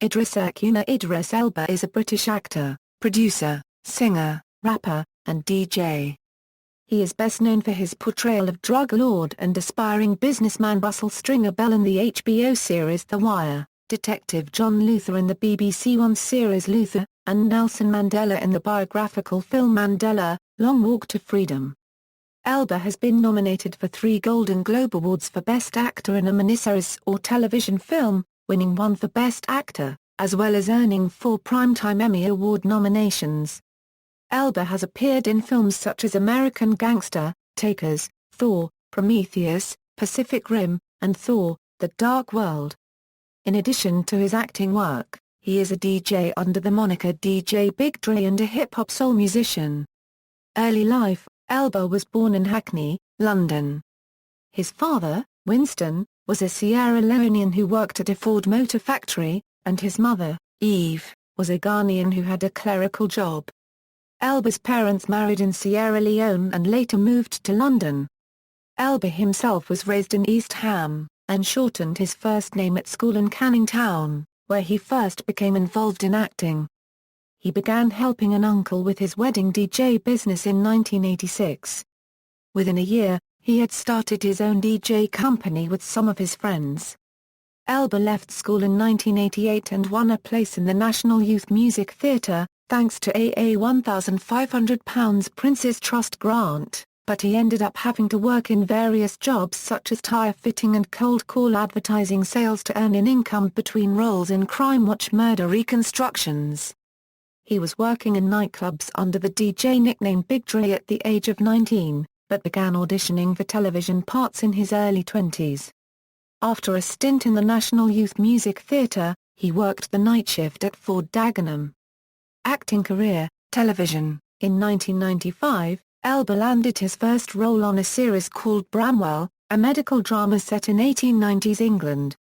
Idrissa Akuna. Idris Elba is a British actor, producer, singer, rapper, and DJ. He is best known for his portrayal of drug lord and aspiring businessman Russell Stringer Bell in the HBO series The Wire, Detective John Luther in the BBC One series Luther, and Nelson Mandela in the biographical film Mandela, Long Walk to Freedom. Elba has been nominated for 3 Golden Globe Awards for Best Actor in a Miniseries or television film, winning 1 for Best Actor, as well as earning 4 Primetime Emmy Award nominations. Elba has appeared in films such as American Gangster, Takers, Thor, Prometheus, Pacific Rim, and Thor, The Dark World. In addition to his acting work, he is a DJ under the moniker DJ Big Driis and a hip-hop soul musician. Early life: Elba was born in Hackney, London. His father, Winston, was a Sierra Leonean who worked at a Ford Motor factory, and his mother, Eve, was a Ghanaian who had a clerical job. Elba's parents married in Sierra Leone and later moved to London. Elba himself was raised in East Ham, and shortened his first name at school in Canning Town, where he first became involved in acting. He began helping an uncle with his wedding DJ business in 1986. Within a year, he had started his own DJ company with some of his friends. Elba left school in 1988 and won a place in the National Youth Music Theatre, thanks to a £1,500 Prince's Trust grant, but he ended up having to work in various jobs such as tyre fitting and cold call advertising sales to earn an income between roles in Crime Watch murder reconstructions. He was working in nightclubs under the DJ nickname Big Driis at the age of 19, but began auditioning for television parts in his early 20s. After a stint in the National Youth Music Theatre, he worked the night shift at Ford Dagenham. Acting career: television. In 1995, Elba landed his first role on a series called Bramwell, a medical drama set in 1890s England.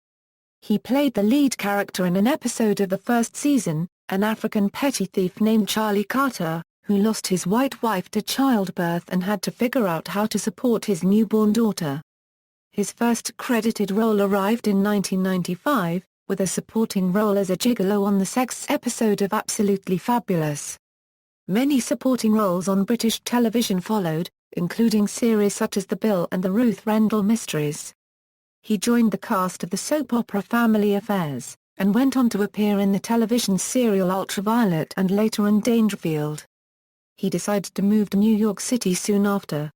He played the lead character in an episode of the first season, an African petty thief named Charlie Carter, who lost his white wife to childbirth and had to figure out how to support his newborn daughter. His first credited role arrived in 1995, with a supporting role as a gigolo on the Sex episode of Absolutely Fabulous. Many supporting roles on British television followed, including series such as The Bill and the Ruth Rendell Mysteries. He joined the cast of the soap opera Family Affairs, and went on to appear in the television serial Ultraviolet and later in Dangerfield. He decided to move to New York City soon after.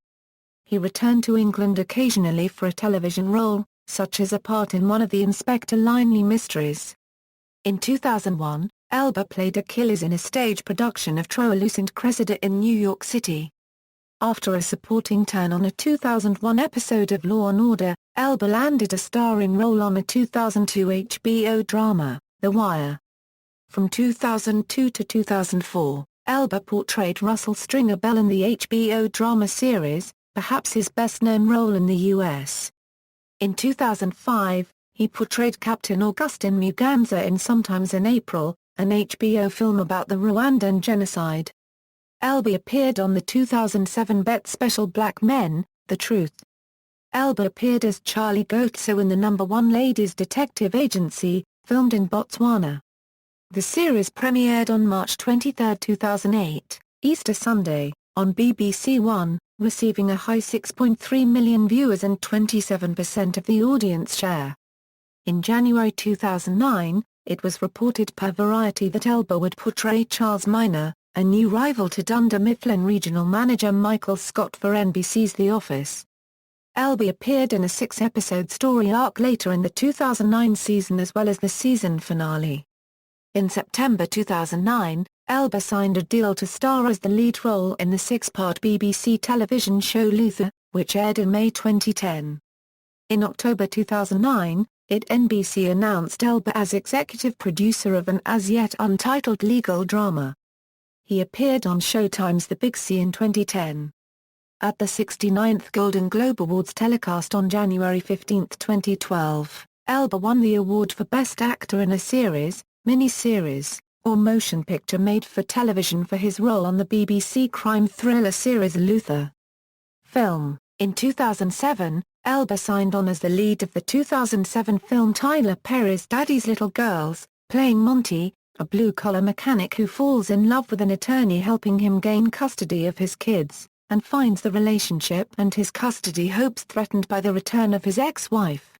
He returned to England occasionally for a television role, such as a part in one of the Inspector Linley mysteries. In 2001, Elba played Achilles in a stage production of Translucent Cressida in New York City. After a supporting turn on a 2001 episode of Law & Order, Elba landed a starring role on a 2002 HBO drama, The Wire. From 2002 to 2004, Elba portrayed Russell Stringer Bell in the HBO drama series, perhaps his best-known role in the U.S. In 2005, he portrayed Captain Augustin Muganza in Sometimes in April, an HBO film about the Rwandan genocide. Elba appeared on the 2007 BET special Black Men, The Truth. Elba appeared as Charlie Goetso in the No. 1 Ladies Detective Agency, filmed in Botswana. The series premiered on March 23, 2008, Easter Sunday, on BBC One, receiving a high 6.3 million viewers and 27% of the audience share. In January 2009, it was reported per Variety that Elba would portray Charles Minor, a new rival to Dunder Mifflin regional manager Michael Scott for NBC's The Office. Elba appeared in a 6-episode story arc later in the 2009 season as well as the season finale. In September 2009, Elba signed a deal to star as the lead role in the 6-part BBC television show Luther, which aired in May 2010. In October 2009, NBC announced Elba as executive producer of an as-yet untitled legal drama. He appeared on Showtime's The Big C in 2010. At the 69th Golden Globe Awards telecast on January 15, 2012, Elba won the award for Best Actor in a Series, Miniseries, or Motion Picture made for television for his role on the BBC crime thriller series Luther. Film. In 2007, Elba signed on as the lead of the 2007 film Tyler Perry's Daddy's Little Girls, playing Monty, a blue-collar mechanic who falls in love with an attorney helping him gain custody of his kids, and finds the relationship and his custody hopes threatened by the return of his ex-wife.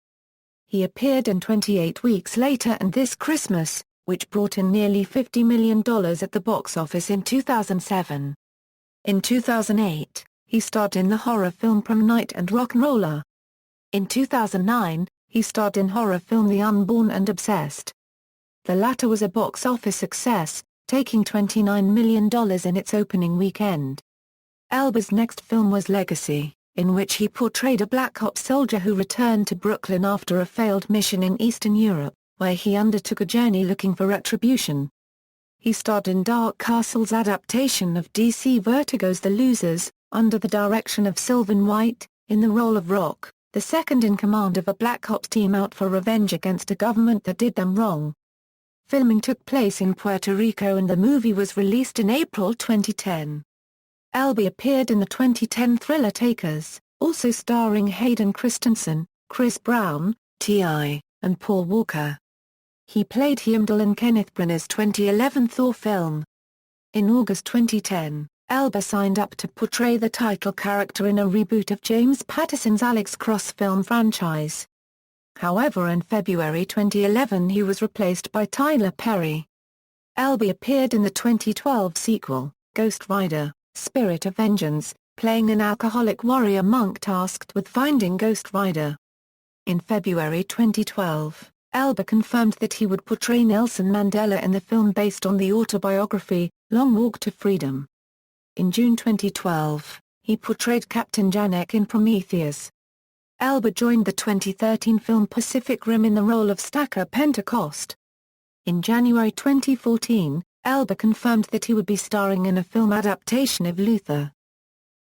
He appeared in 28 Weeks Later and This Christmas, which brought in nearly $50 million at the box office in 2007. In 2008, he starred in the horror film Prom Night and Rock'n'Roller. In 2009, he starred in horror film The Unborn and Obsessed. The latter was a box office success, taking $29 million in its opening weekend. Elba's next film was Legacy, in which he portrayed a black ops soldier who returned to Brooklyn after a failed mission in Eastern Europe, where he undertook a journey looking for retribution. He starred in Dark Castle's adaptation of DC Vertigo's The Losers, under the direction of Sylvan White, in the role of Rock, the second in command of a black ops team out for revenge against a government that did them wrong. Filming took place in Puerto Rico and the movie was released in April 2010. Elba appeared in the 2010 thriller Takers, also starring Hayden Christensen, Chris Brown, T.I., and Paul Walker. He played Heimdall in Kenneth Branagh's 2011 Thor film. In August 2010, Elba signed up to portray the title character in a reboot of James Patterson's Alex Cross film franchise. However, in February 2011 he was replaced by Tyler Perry. Elba appeared in the 2012 sequel, Ghost Rider: Spirit of Vengeance, playing an alcoholic warrior monk tasked with finding Ghost Rider. In February 2012, Elba confirmed that he would portray Nelson Mandela in the film based on the autobiography, Long Walk to Freedom. In June 2012, he portrayed Captain Janek in Prometheus. Elba joined the 2013 film Pacific Rim in the role of Stacker Pentecost. In January 2014, Elba confirmed that he would be starring in a film adaptation of Luther.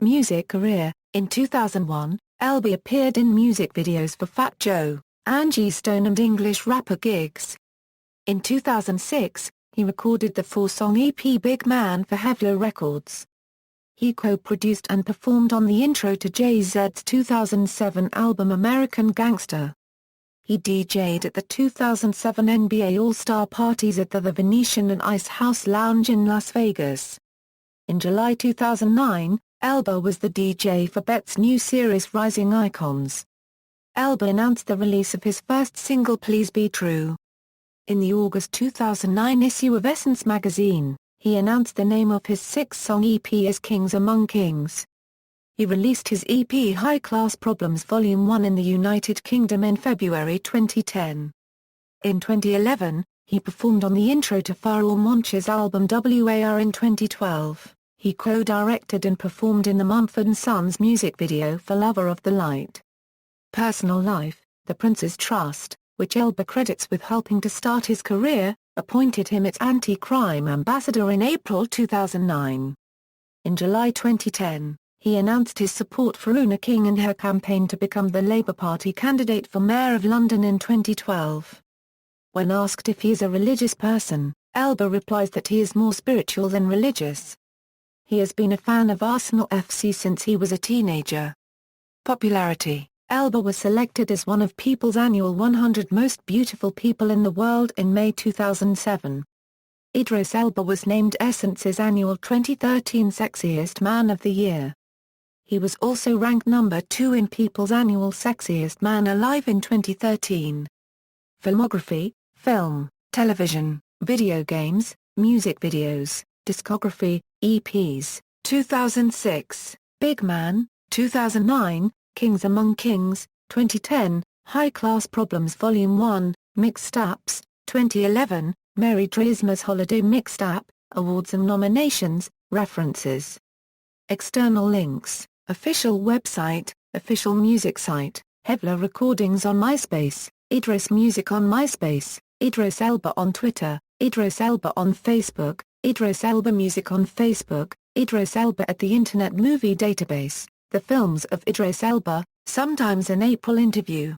Music career: in 2001, Elba appeared in music videos for Fat Joe, Angie Stone and English rapper Giggs. In 2006, he recorded the 4-song EP Big Man for Hevlo Records. He co-produced and performed on the intro to Jay-Z's 2007 album American Gangster. He DJ'd at the 2007 NBA All-Star parties at the Venetian and Ice House Lounge in Las Vegas. In July 2009, Elba was the DJ for Bet's new series Rising Icons. Elba announced the release of his first single Please Be True. In the August 2009 issue of Essence magazine, he announced the name of his 6-song EP as Kings Among Kings. He released his EP High Class Problems Volume 1 in the United Kingdom in February 2010. In 2011, he performed on the intro to Pharoah Monch's album WAR. In 2012, he co-directed and performed in the Mumford & Sons music video for Lover of the Light. Personal life: The Prince's Trust, which Elba credits with helping to start his career, appointed him its anti-crime ambassador in April 2009. In July 2010, he announced his support for Una King and her campaign to become the Labour Party candidate for Mayor of London in 2012. When asked if he is a religious person, Elba replies that he is more spiritual than religious. He has been a fan of Arsenal FC since he was a teenager. Popularity: Elba was selected as one of People's annual 100 Most Beautiful People in the World in May 2007. Idris Elba was named Essence's annual 2013 Sexiest Man of the Year. He was also ranked number 2 in People's annual Sexiest Man Alive in 2013. Filmography: film, television, video games, music videos, discography, EPs, 2006, Big Man, 2009, Kings Among Kings, 2010, High Class Problems Volume 1, Mixtapes, 2011, Merry Christmas Holiday Mixtape, Awards and Nominations, References. External links: Official website, Official music site, Hevlo Recordings on MySpace, Idris Music on MySpace, Idris Elba on Twitter, Idris Elba on Facebook, Idris Elba Music on Facebook, Idris Elba at the Internet Movie Database, The Films of Idris Elba, sometimes an April interview.